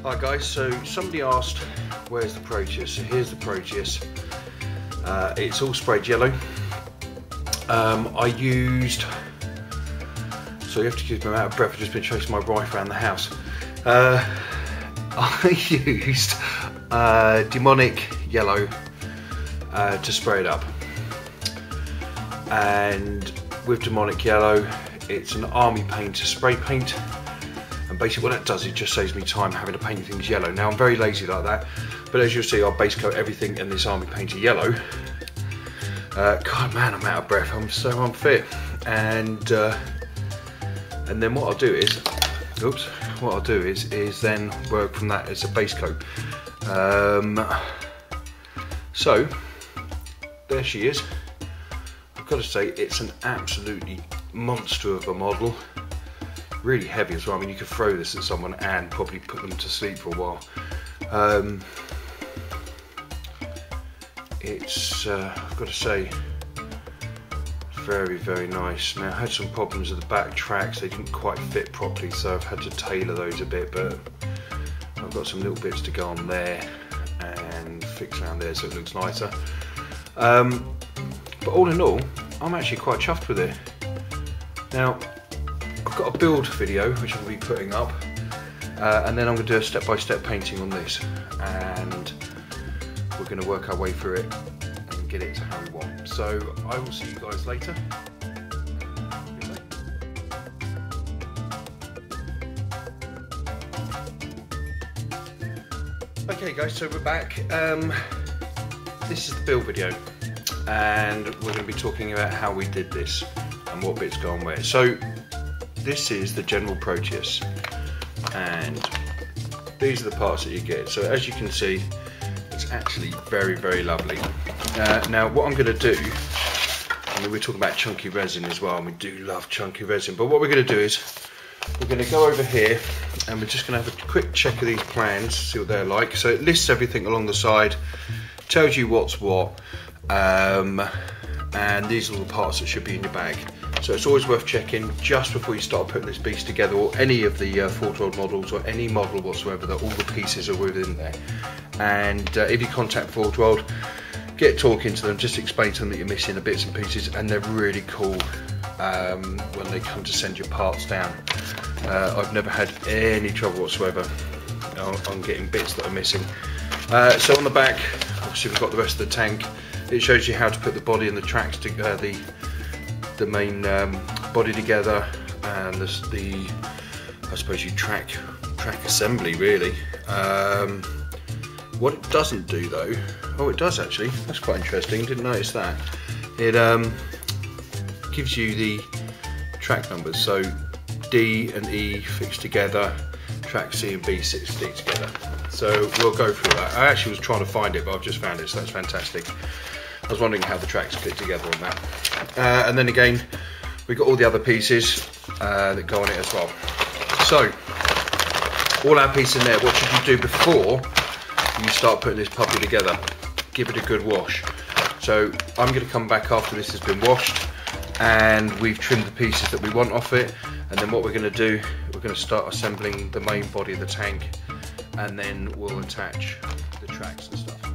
Hi guys, so somebody asked where's the Proteus. So here's the Proteus. It's all sprayed yellow. I used, so you have to excuse me, I'm out of breath, I've just been chasing my wife around the house. I used demonic yellow to spray it up, and with demonic yellow it's an army painter spray paint, and basically what that does, it just saves me time having to paint things yellow. Now I'm very lazy like that, but as you'll see, I'll base coat everything in this army painter yellow. God man, I'm out of breath, I'm so unfit. And then what I'll do is, then work from that as a base coat. So there she is. I've got to say, it's an absolutely monster of a model. Really heavy as well. I mean, you could throw this at someone and probably put them to sleep for a while. It's I've got to say, very, very nice. Now, I had some problems with the back tracks, they didn't quite fit properly, so I've had to tailor those a bit, but I've got some little bits to go on there and fix around there so it looks nicer. But all in all, I'm actually quite chuffed with it. Now, I've got a build video which I'll be putting up, and then I'm going to do a step-by-step painting on this, and we're going to work our way through it and get it to how we want. So I will see you guys later. Okay guys, so we're back. This is the build video, and we're going to be talking about how we did this and what bits go on where. So this is the general Proteus, and these are the parts that you get. So as you can see, it's actually very, very lovely. Now what I'm going to do, I mean, we're talking about chunky resin as well, and we do love chunky resin, but what we're going to do is we're going to go over here and we're just going to have a quick check of these plans, see what they're like. So it lists everything along the side, tells you what's what, and these are all the parts that should be in your bag. So it's always worth checking just before you start putting this beast together, or any of the Forge models, or any model whatsoever, that all the pieces are within there. And if you contact Forge World, get talking to them, just explain to them that you're missing the bits and pieces, and they're really cool when they come to send your parts down. I've never had any trouble whatsoever on getting bits that are missing. So on the back, obviously we've got the rest of the tank. It shows you how to put the body and the tracks together, the main body together, and the I suppose you track assembly really. What it doesn't do though, oh it does actually, that's quite interesting, didn't notice that. It gives you the track numbers, so D and E fixed together, track C and B fixed together. So we'll go through that. I actually was trying to find it, but I've just found it, so that's fantastic. I was wondering how the tracks fit together on that. And then again, we've got all the other pieces that go on it as well. So, all our pieces in there, what should you do before you start putting this puppy together? Give it a good wash. So, I'm going to come back after this has been washed, and we've trimmed the pieces that we want off it, and then what we're going to do, we're going to start assembling the main body of the tank, and then we'll attach the tracks and stuff.